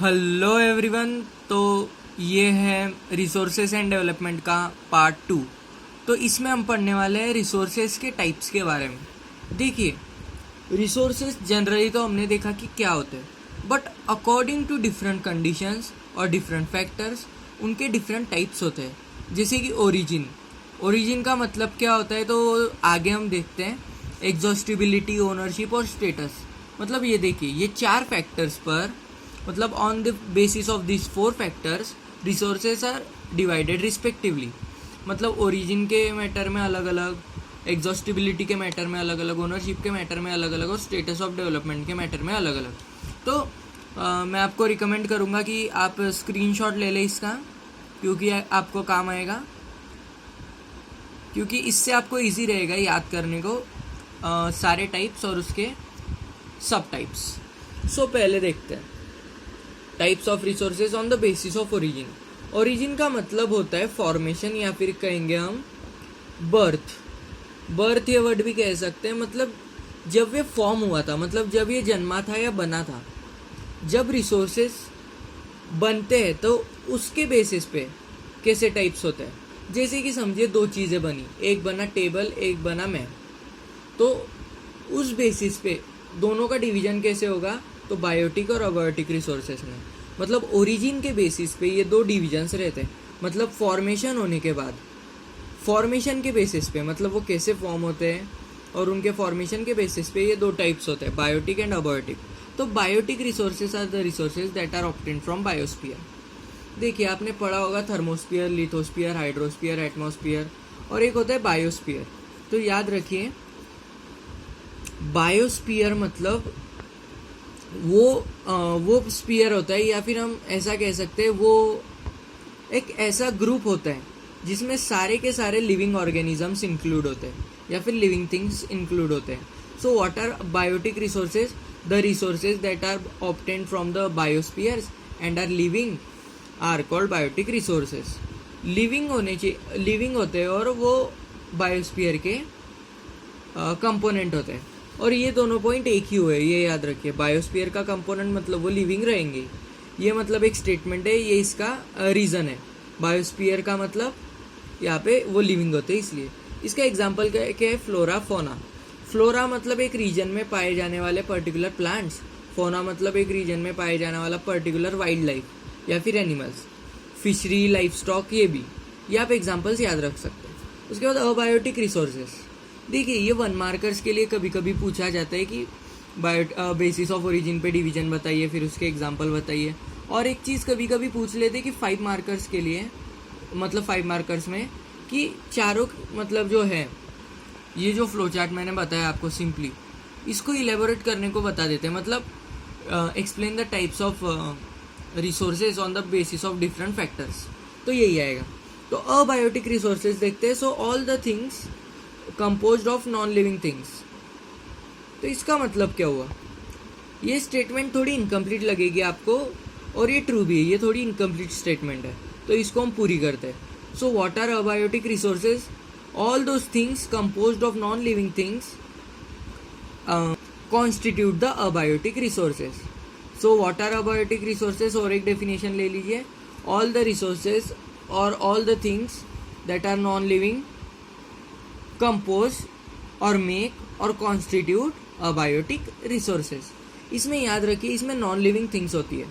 Hello everyone. तो ये है रिसोर्सेज एंड डेवलपमेंट का पार्ट 2। तो इसमें हम पढ़ने वाले हैं रिसोर्सेज के टाइप्स के बारे में। देखिए, रिसोर्सेज जनरली तो हमने देखा कि क्या होते हैं, but according to different conditions और डिफरेंट फैक्टर्स उनके डिफरेंट टाइप्स होते हैं। जैसे कि ओरिजिन का मतलब क्या होता है, तो आगे हम देखते हैं। एग्जॉस्टिबिलिटी, ओनरशिप और स्टेटस। मतलब ये देखिए, ये 4 फैक्टर्स पर, मतलब on the basis of this 4 factors resources are divided respectively. मतलब ओरिजिन के मैटर में अलग अलग, एग्जॉस्टिबिलिटी के मैटर में अलग अलग, ओनरशिप के मैटर में अलग अलग और स्टेटस ऑफ डेवलपमेंट के मैटर में अलग अलग। तो मैं आपको रिकमेंड करूँगा कि आप स्क्रीनशॉट ले लें इसका, क्योंकि आपको काम आएगा, क्योंकि इससे आपको इजी रहेगा याद करने को सारे टाइप्स और उसके सब टाइप्स। सो पहले देखते हैं types of resources on the basis of origin. Origin का मतलब होता है फॉर्मेशन, या फिर कहेंगे हम बर्थ ये वर्ड भी कह सकते हैं। मतलब जब ये फॉर्म हुआ था, मतलब जब ये जन्मा था या बना था। जब रिसोर्सेज बनते हैं तो उसके बेसिस पे कैसे टाइप्स होते हैं। जैसे कि समझिए 2 चीज़ें बनी, एक बना टेबल, एक बना मैप। तो उस बेसिस पे दोनों का डिवीजन कैसे होगा, तो बायोटिक और अबायोटिक रिसोर्सेज में। मतलब ओरिजिन के बेसिस पे ये 2 डिविजन्स रहते हैं। मतलब फॉर्मेशन होने के बाद, फॉर्मेशन के बेसिस पे, मतलब वो कैसे फॉर्म होते हैं और उनके फॉर्मेशन के बेसिस पे ये 2 टाइप्स होते हैं, बायोटिक एंड अबायोटिक। तो biotic resources are the resources that are obtained from biosphere. देखिए, आपने पढ़ा होगा थर्मोस्फीयर, लिथोस्फीयर, हाइड्रोस्फीयर, एटमॉस्फीयर, और एक होता है बायोस्फीयर। तो याद रखिए, बायोस्फीयर मतलब वो स्फीयर होता है, या फिर हम ऐसा कह सकते हैं, वो एक ऐसा ग्रुप होता है जिसमें सारे के सारे लिविंग ऑर्गेनिजम्स इंक्लूड होते हैं, या फिर लिविंग थिंग्स इंक्लूड होते हैं। So what are biotic resources? The resources that are obtained from the biospheres and are living are called biotic resources. Living होते हैं और वो बायोस्फीयर के कंपोनेंट होते हैं। और ये दोनों पॉइंट एक ही हुए, ये याद रखिए। बायोस्फीयर का कंपोनेंट मतलब वो लिविंग रहेंगे, ये मतलब एक स्टेटमेंट है, ये इसका रीज़न है। बायोस्फीयर का मतलब यहाँ पे वो लिविंग होते हैं, इसलिए इसका एग्जांपल क्या है, फ्लोरा फोना। फ्लोरा मतलब एक रीजन में पाए जाने वाले पर्टिकुलर प्लांट्स, फोना मतलब एक रीजन में पाए जाने वाला पर्टिकुलर वाइल्ड लाइफ या फिर एनिमल्स, फिशरी, लाइफ स्टॉक, ये आप एग्जाम्पल्स याद रख सकते हैं। उसके बाद अबायोटिक रिसोर्सेज। देखिए, ये 1 मार्कर्स के लिए कभी कभी पूछा जाता है कि बेसिस ऑफ ओरिजिन पे डिवीजन बताइए, फिर उसके एग्जांपल बताइए। और एक चीज़ कभी कभी पूछ लेते हैं कि 5 मार्कर्स के लिए, मतलब 5 मार्कर्स में, कि चारों, मतलब जो है ये जो फ्लो चार्ट मैंने बताया आपको, सिंपली इसको इलेबोरेट करने को बता देते हैं। मतलब explain the types of resources on the basis of different factors. तो यही आएगा। तो अबायोटिक रिसोर्सेज देखते हैं। So all the things composed of non living things. तो इसका मतलब क्या हुआ? ये स्टेटमेंट थोड़ी इनकम्प्लीट लगेगी आपको, और ये ट्रू भी है, ये थोड़ी इनकम्प्लीट स्टेटमेंट है, तो इसको हम पूरी करते हैं। So what are abiotic resources? All those things composed of non living things constitute the abiotic resources. So what are abiotic resources? और एक डेफिनेशन ले लीजिए, ऑल द रिसोर्सेज और all the things that are non living compose और make और constitute abiotic resources. इसमें याद रखिए, इसमें नॉन लिविंग थिंग्स होती है,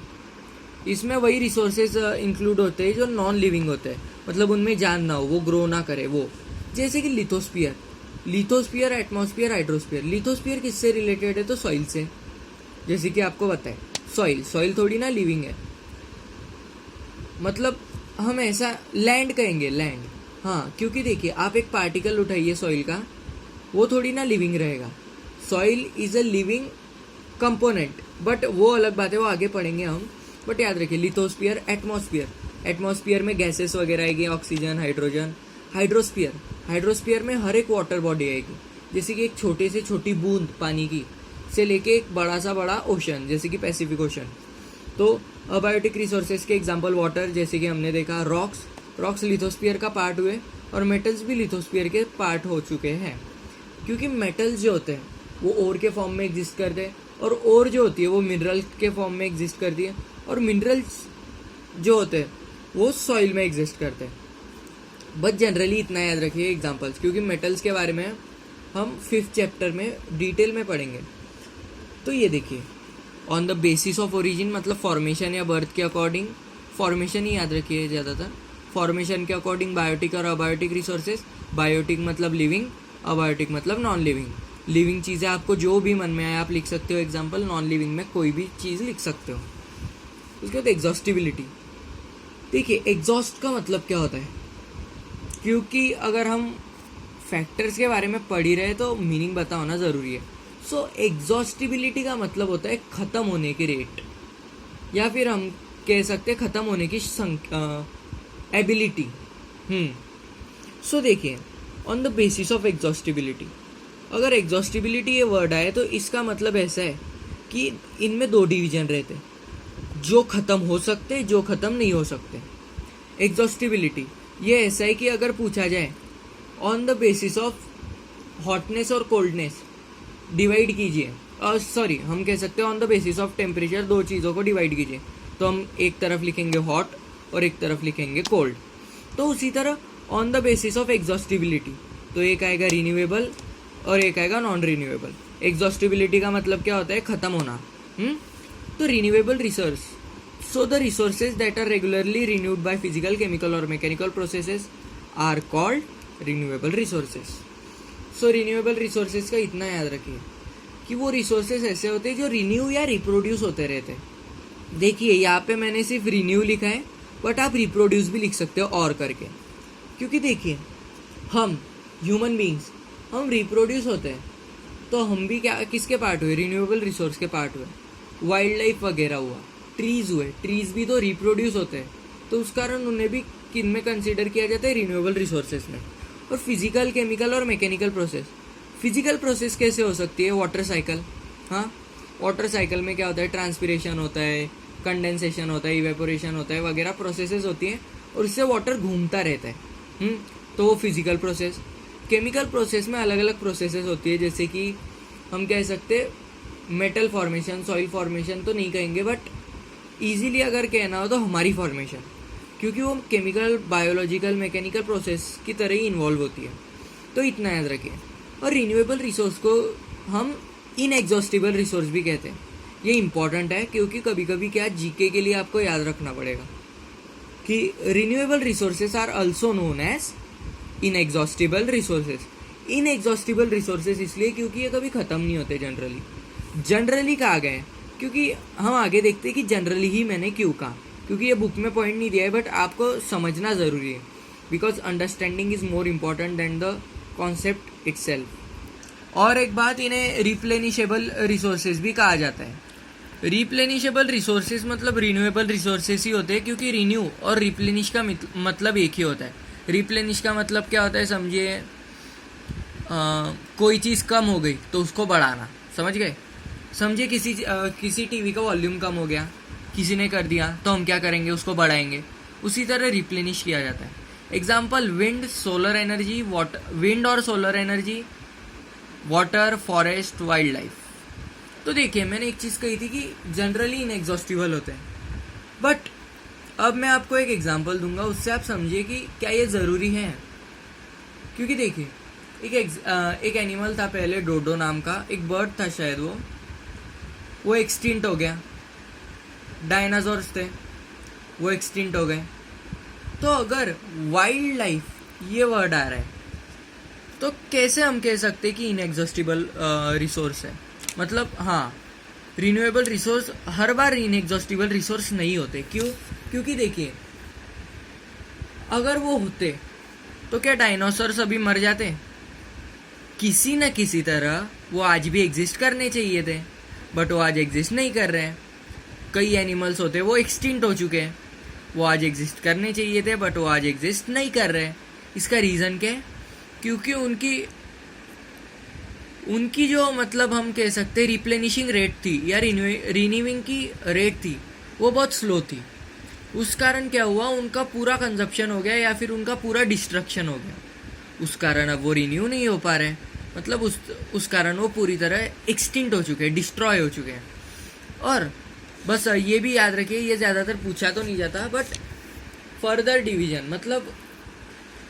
इसमें वही रिसोर्सेज इंक्लूड होते हैं जो नॉन लिविंग होते हैं, मतलब उनमें जान ना हो, वो ग्रो ना करे वो। जैसे कि लिथोस्फीयर, एटमॉस्फेयर, हाइड्रोस्फीयर। लिथोस्फीयर किससे रिलेटेड है? तो सॉइल से। जैसे कि आपको पता है, सॉइल थोड़ी ना लिविंग है, मतलब हम ऐसा लैंड कहेंगे, लैंड। हाँ, क्योंकि देखिए, आप एक पार्टिकल उठाइए सॉइल का, वो थोड़ी ना लिविंग रहेगा। Soil is a living component, but वो अलग बात है, वो आगे पढ़ेंगे हम। बट याद रखिए, लिथोस्फीयर, एटमॉस्फेयर में गैसेस वगैरह आएगी, ऑक्सीजन, हाइड्रोजन। हाइड्रोस्फीयर में हर एक वाटर बॉडी आएगी, जैसे कि एक छोटे से छोटी बूंद पानी की से लेके एक बड़ा सा बड़ा ओशन, जैसे कि पैसिफिक ओशन। तो अबायोटिक रिसोर्सेज के एग्जांपल वाटर, जैसे कि हमने देखा, रॉक्स लिथोस्फीयर का पार्ट हुए, और मेटल्स भी लिथोस्फीयर के पार्ट हो चुके हैं। क्योंकि मेटल्स जो होते हैं वो ओर के फॉर्म में एग्जिस्ट करते हैं, और ओर जो होती है वो मिनरल के फॉर्म में एग्जिस्ट करती है, और मिनरल्स जो होते हैं वो सॉइल में एग्जिस्ट करते हैं। बट जनरली इतना याद रखिए एग्जांपल्स, क्योंकि मेटल्स के बारे में हम 5th चैप्टर में डिटेल में पढ़ेंगे। तो ये देखिए, on the basis of origin मतलब फॉर्मेशन या बर्थ के अकॉर्डिंग, फॉर्मेशन ही याद रखिए ज़्यादातर, फॉर्मेशन के अकॉर्डिंग बायोटिक और अबायोटिक रिसोर्सेज। बायोटिक मतलब लिविंग, अबायोटिक मतलब नॉन लिविंग। लिविंग चीज़ें आपको जो भी मन में आए आप लिख सकते हो एग्जाम्पल, नॉन लिविंग में कोई भी चीज़ लिख सकते हो। उसके बाद एग्जॉस्टिबिलिटी। देखिए एग्जॉस्ट का मतलब क्या होता है, क्योंकि अगर हम फैक्टर्स के बारे में पढ़ ही रहे तो मीनिंग पता होना ज़रूरी है। सो एग्जॉस्टिबिलिटी का मतलब होता है ख़त्म होने की रेट, या फिर हम कह सकते हैं ख़त्म होने की एबिलिटी। सो देखिए, on the basis of exhaustibility, अगर एग्जॉस्टिबिलिटी ये वर्ड आए तो इसका मतलब ऐसा है कि इनमें 2 डिवीजन रहते हैं, जो ख़त्म हो सकते, जो ख़त्म नहीं हो सकते। एग्जॉस्टिबिलिटी ये ऐसा है कि अगर पूछा जाए on the basis of hotness और कोल्डनेस डिवाइड कीजिए, सॉरी हम कह सकते हैं on the basis of temperature, 2 चीज़ों को डिवाइड कीजिए, तो हम एक तरफ लिखेंगे हॉट और एक तरफ लिखेंगे कोल्ड। तो उसी तरह on the basis of exhaustibility, तो एक आएगा रिन्यूएबल और एक आएगा नॉन रिन्यूएबल। एग्जॉस्टिबिलिटी का मतलब क्या होता है, ख़त्म होना। तो renewable resource, so the resources that are regularly renewed by physical, chemical और mechanical processes are called renewable resources. So renewable resources का इतना याद रखिए कि वो रिसोर्सेज ऐसे होते हैं जो रिन्यू या रिप्रोड्यूस होते रहते हैं। देखिए यहाँ पे मैंने सिर्फ रिन्यू लिखा है, बट आप रिप्रोड्यूस भी लिख सकते हो और करके, क्योंकि देखिए हम ह्यूमन बींग्स हम रिप्रोड्यूस होते हैं, तो हम भी क्या किसके पार्ट हुए, रिन्यूएबल रिसोर्स के पार्ट हुए। वाइल्ड लाइफ वगैरह हुआ, ट्रीज़ हुए, ट्रीज़ भी तो रिप्रोड्यूस होते हैं, तो उस कारण उन्हें भी किन में कंसिडर किया जाता है, रिन्यूएबल रिसोर्सेज में। और फिजिकल, केमिकल और मैकेनिकल प्रोसेस, फिजिकल प्रोसेस कैसे हो सकती है, वाटर साइकिल। हाँ, वाटर साइकिल में क्या होता है, ट्रांसपिरेशन होता है, कंडेंसेशन होता है, इवेपोरेशन होता है वगैरह प्रोसेसेस होती हैं, और इससे वाटर घूमता रहता है। तो वो फिजिकल प्रोसेस। केमिकल प्रोसेस में अलग अलग प्रोसेसेस होती है, जैसे कि हम कह सकते मेटल फॉर्मेशन, सॉइल फॉर्मेशन तो नहीं कहेंगे, बट ईजीली अगर कहना हो तो हमारी फॉर्मेशन, क्योंकि वो केमिकल, बायोलॉजिकल, मैकेनिकल प्रोसेस की तरह ही इन्वॉल्व होती है। तो इतना याद रखिए। और रिन्यूएबल रिसोर्स को हम इनएग्जॉस्टिबल रिसोर्स भी कहते हैं। ये इंपॉर्टेंट है, क्योंकि कभी कभी क्या जीके के लिए आपको याद रखना पड़ेगा कि renewable resources are also known as inexhaustible resources. Inexhaustible resources इसलिए क्योंकि ये कभी ख़त्म नहीं होते जनरली कहा गया है, क्योंकि हम आगे देखते हैं कि जनरली ही मैंने क्यों कहा, क्योंकि ये बुक में पॉइंट नहीं दिया है, बट आपको समझना ज़रूरी है, because understanding is more important than the concept itself. और एक बात, इन्हें रिप्लेनिशेबल रिसोर्सेज भी कहा जाता है। रिप्लेनिशेबल रिसोर्सेज मतलब रिन्यूएबल रिसोर्सेज ही होते हैं, क्योंकि रिन्यू और रिप्लेनिश का मतलब एक ही होता है। रिप्लेनिश का मतलब क्या होता है, समझिए कोई चीज़ कम हो गई तो उसको बढ़ाना, समझ गए। समझिए किसी टीवी का वॉल्यूम कम हो गया, किसी ने कर दिया, तो हम क्या करेंगे, उसको बढ़ाएंगे। उसी तरह रिप्लेनिश किया जाता है। Example, wind, solar energy, wind और solar energy, water, forest, wildlife. तो देखिए मैंने एक चीज़ कही थी कि जनरली इनएग्जॉस्टिबल होते हैं, बट अब मैं आपको एक एग्जांपल दूंगा, उससे आप समझिए कि क्या ये ज़रूरी है। क्योंकि देखिए एक एनिमल था पहले, डोडो नाम का, एक बर्ड था शायद, वो एक्सटिंक्ट हो गया। डायनासोर्स थे, वो एक्सटिंक्ट हो गए। तो अगर वाइल्ड लाइफ ये वर्ड आ रहा है, तो कैसे हम कह सकते कि इनएग्जॉस्टिबल रिसोर्स है। मतलब हाँ, रिन्यूएबल रिसोर्स हर बार इनएग्जॉस्टिबल रिसोर्स नहीं होते। क्यों? क्योंकि देखिए अगर वो होते तो क्या डायनासोर्स अभी मर जाते? किसी न किसी तरह वो आज भी एग्जिस्ट करने चाहिए थे, बट वो आज एग्जिस्ट नहीं कर रहे हैं। कई एनिमल्स होते वो एक्सटिंक्ट हो चुके हैं, वो आज एग्जिस्ट करने चाहिए थे, बट वो आज एग्जिस्ट नहीं कर रहे हैं। इसका रीज़न क्या है? क्योंकि उनकी जो मतलब हम कह सकते हैं रिप्लेनिशिंग रेट थी या रिन्यूइंग की रेट थी, वो बहुत स्लो थी। उस कारण क्या हुआ, उनका पूरा कंजप्शन हो गया या फिर उनका पूरा डिस्ट्रक्शन हो गया। उस कारण अब वो रिन्यू नहीं हो पा रहे, मतलब उस कारण वो पूरी तरह एक्सटिंक्ट हो चुके हैं, डिस्ट्रॉय हो चुके हैं। और बस ये भी याद रखिए, ये ज़्यादातर पूछा तो नहीं जाता, बट फर्दर डिवीजन मतलब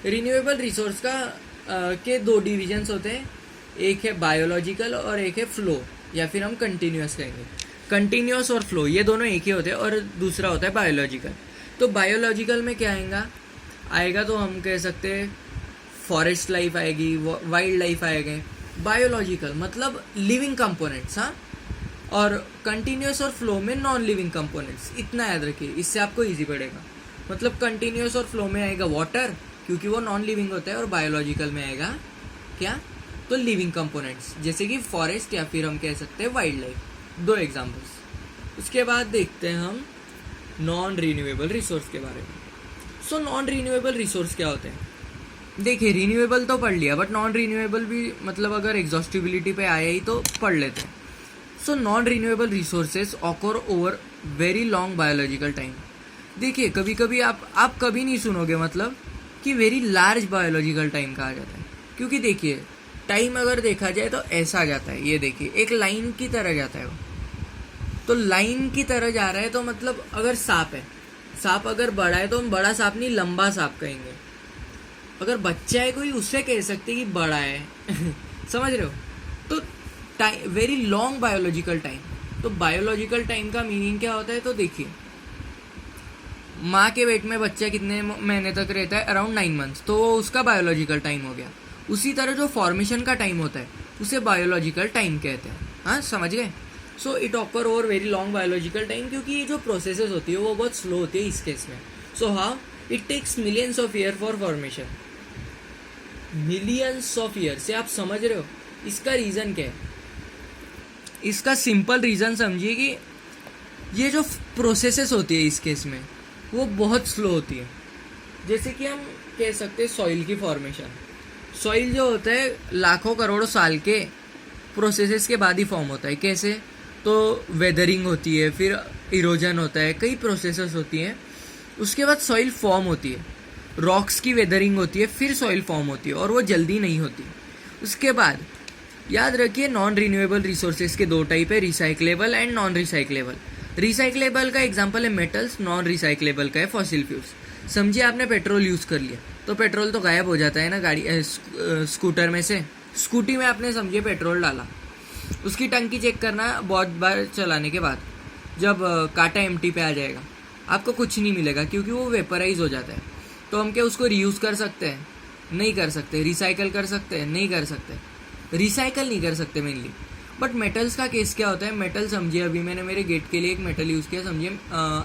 रिन्यूएबल रिसोर्स का के दो डिविजन्स होते हैं, एक है बायोलॉजिकल और एक है फ्लो, या फिर हम कंटिन्यूस कहेंगे। कंटिन्यूस और फ्लो ये दोनों एक ही होते हैं, और दूसरा होता है बायोलॉजिकल। तो बायोलॉजिकल में क्या आएगा तो हम कह सकते हैं फॉरेस्ट लाइफ आएगी, वाइल्ड लाइफ आएगी। बायोलॉजिकल मतलब लिविंग कंपोनेंट्स, हाँ, और कंटिन्यूस और फ्लो में नॉन लिविंग कंपोनेंट्स। इतना याद रखिए, इससे आपको इजी पड़ेगा। मतलब कंटिन्यूस और फ्लो में आएगा वाटर, क्योंकि वो नॉन लिविंग होता है, और बायोलॉजिकल में आएगा क्या, तो लिविंग कंपोनेंट्स, जैसे कि फॉरेस्ट या फिर हम कह सकते हैं वाइल्ड लाइफ। दो एग्जांपल्स। उसके बाद देखते हैं हम नॉन रिन्यूएबल रिसोर्स के बारे में। सो नॉन रिन्यूएबल रिसोर्स क्या होते हैं? देखिए, रिन्यूएबल तो पढ़ लिया, बट नॉन रिन्यूएबल भी मतलब अगर एग्जॉस्टिबिलिटी पे आया ही तो पढ़ लेते हैं। So non renewable resources occur over very long biological time. देखिए, कभी कभी आप कभी नहीं सुनोगे मतलब कि वेरी लार्ज बायोलॉजिकल टाइम कहा जाता है, क्योंकि देखिए टाइम अगर देखा जाए तो ऐसा जाता है, ये देखिए एक लाइन की तरह जाता है वो। तो लाइन की तरह जा रहा है तो मतलब अगर सांप है, सांप अगर बड़ा है तो हम बड़ा सांप नहीं लंबा सांप कहेंगे। अगर बच्चा है कोई, उससे कह सकते कि बड़ा है समझ रहे हो? तो time, very long biological time. तो बायोलॉजिकल टाइम का मीनिंग क्या होता है? तो देखिए, माँ के पेट में बच्चा कितने महीने तक रहता है? अराउंड 9 मंथ्स, तो वो उसका बायोलॉजिकल टाइम हो गया। उसी तरह जो फॉर्मेशन का टाइम होता है उसे बायोलॉजिकल टाइम कहते हैं। हाँ, समझ गए? So it occur over very long biological time, क्योंकि ये जो प्रोसेसेस होती है वो बहुत स्लो होती है इस केस में। So how it takes millions of year for formation. Millions of year से आप समझ रहे हो इसका रीज़न क्या है? इसका सिंपल रीज़न समझिए कि ये जो प्रोसेसेस होती है इस केस में वो बहुत स्लो होती है। जैसे कि हम कह सकते हैं सॉइल की फॉर्मेशन। सॉइल जो होता है लाखों करोड़ों साल के प्रोसेसेस के बाद ही फॉर्म होता है। कैसे? तो वेदरिंग होती है, फिर इरोजन होता है, कई प्रोसेसेस होती हैं, उसके बाद सॉइल फॉर्म होती है। रॉक्स की वेदरिंग होती है, फिर सॉइल फॉर्म होती है, और वो जल्दी नहीं होती। उसके बाद याद रखिए, नॉन रिन्यूएबल रिसोर्सेज के दो टाइप है, recyclable and non recyclable. Recyclable का एग्जांपल है मेटल्स, नॉन रिसाइक्लेबल का है फॉसिल फ्यूल्स। समझिए आपने पेट्रोल यूज़ कर लिया तो पेट्रोल तो गायब हो जाता है ना गाड़ी स्कूटर में से। स्कूटी में आपने समझिए पेट्रोल डाला, उसकी टंकी चेक करना बहुत बार चलाने के बाद, जब कांटा एम्प्टी पे आ जाएगा आपको कुछ नहीं मिलेगा, क्योंकि वो वेपराइज हो जाता है। तो हम क्या उसको रीयूज़ कर सकते हैं? नहीं कर सकते। रिसाइकल कर सकते हैं? नहीं कर सकते। रिसाइकल नहीं कर सकते मेनली। बट मेटल्स का केस क्या होता है? मेटल समझिए, अभी मैंने मेरे गेट के लिए एक मेटल यूज़ किया, समझिए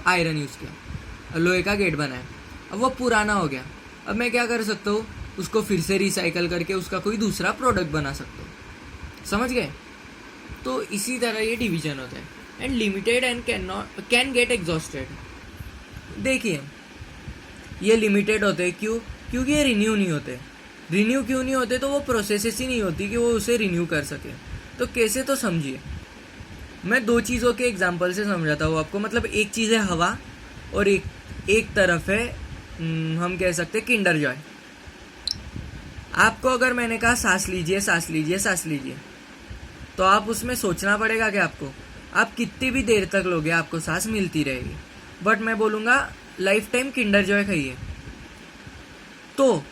आयरन यूज़ किया, लोहे का गेट बनाया। अब वो पुराना हो गया, अब मैं क्या कर सकता हूँ? उसको फिर से रिसाइकल करके उसका कोई दूसरा प्रोडक्ट बना सकता हूँ। समझ गए? तो इसी तरह ये डिवीजन होता है। And limited and can get exhausted. देखिए, ये लिमिटेड होते हैं, क्यों? क्योंकि ये रिन्यू नहीं होते। रिन्यू क्यों नहीं होते? तो वो प्रोसेसेस ही नहीं होती कि वो उसे रिन्यू कर सके। तो कैसे? तो समझिए, मैं दो चीज़ों के एग्जांपल से समझाता हूँ आपको। मतलब एक चीज़ है हवा, और एक तरफ है हम कह सकते हैं किंडर जॉय। आपको अगर मैंने कहा सांस लीजिए, सांस लीजिए, सांस लीजिए, तो आप उसमें सोचना पड़ेगा कि आपको, आप कितनी भी देर तक लोगे आपको सांस मिलती रहेगी। बट मैं बोलूँगा लाइफ टाइम किंडर जॉय खाइए, तो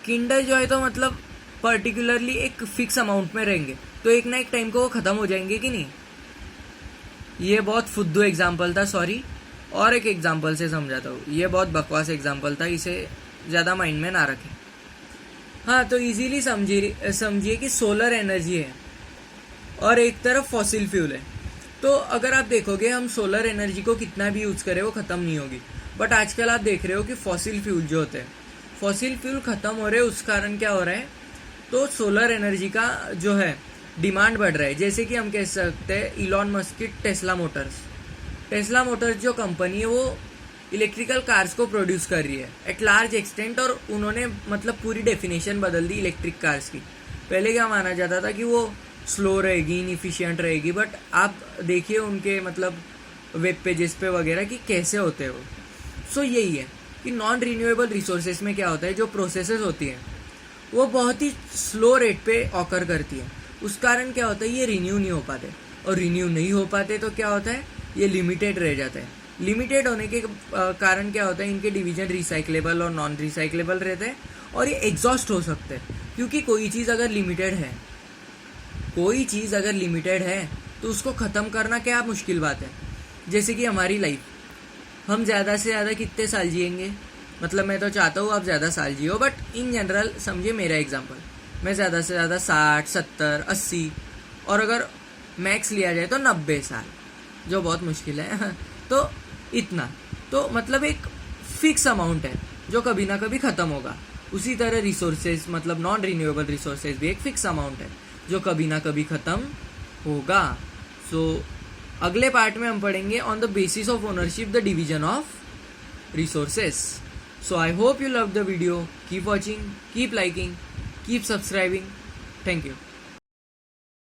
किंडर जॉय तो मतलब पर्टिकुलरली एक फिक्स अमाउंट में रहेंगे, तो एक ना एक टाइम को वो ख़त्म हो जाएंगे कि नहीं। ये बहुत फुद्दू एग्जाम्पल था, सॉरी। और एक एग्जाम्पल से समझाता हूँ, ये बहुत बकवास एग्जाम्पल था, इसे ज़्यादा माइंड में ना रखें। हाँ, तो इजीली समझिए कि सोलर एनर्जी है और एक तरफ फॉसिल फ्यूल है। तो अगर आप देखोगे, हम सोलर एनर्जी को कितना भी यूज़ करें वो ख़त्म नहीं होगी। बट आजकल आप देख रहे हो कि फॉसिल फ्यूल जो होते हैं, फॉसिल फ्यूल ख़त्म हो रहे हैं। उस कारण क्या हो रहा है? तो सोलर एनर्जी का जो है डिमांड बढ़ रहा है। जैसे कि हम कह सकते हैं इलॉन मस्क की टेस्ला मोटर्स जो कंपनी है वो इलेक्ट्रिकल कार्स को प्रोड्यूस कर रही है एट लार्ज एक्सटेंट, और उन्होंने मतलब पूरी डेफिनेशन बदल दी इलेक्ट्रिक कार्स की। पहले क्या माना जाता था कि वो स्लो रहेगी, इनएफिशिएंट रहेगी, बट आप देखिए उनके मतलब वेब पेजेस पे वगैरह कि कैसे होते हैं वो। सो यही है कि नॉन रिन्यूएबल रिसोर्सेज में क्या होता है, जो प्रोसेसेस होती हैं वो बहुत ही स्लो रेट पे ऑकर करती है। उस कारण क्या होता है, ये रिन्यू नहीं हो पाते, और रिन्यू नहीं हो पाते तो क्या होता है, ये लिमिटेड रह जाता है। लिमिटेड होने के कारण क्या होता है, इनके डिवीजन रिसाइक्लेबल और नॉन रिसाइक्लेबल रहते हैं और ये एग्जॉस्ट हो सकते हैं। क्योंकि कोई चीज़ अगर लिमिटेड है तो उसको ख़त्म करना क्या मुश्किल बात है। जैसे कि हमारी लाइफ, हम ज़्यादा से ज़्यादा कितने साल जिएंगे, मतलब मैं तो चाहता हूँ आप ज़्यादा साल जियो, बट इन जनरल समझिए मेरा एग्जांपल, मैं ज़्यादा से ज़्यादा 60, 70, 80 और अगर मैक्स लिया जाए तो 90 साल, जो बहुत मुश्किल है तो इतना, तो मतलब एक फिक्स अमाउंट है जो कभी ना कभी ख़त्म होगा। उसी तरह रिसोर्सेज, मतलब नॉन रिन्यूएबल रिसोर्सेज भी एक फिक्स अमाउंट है जो कभी ना कभी ख़त्म होगा। सो अगले पार्ट में हम पढ़ेंगे on the basis of ownership the division of resources. So I hope you loved the video. Keep watching, keep liking, keep subscribing. Thank you.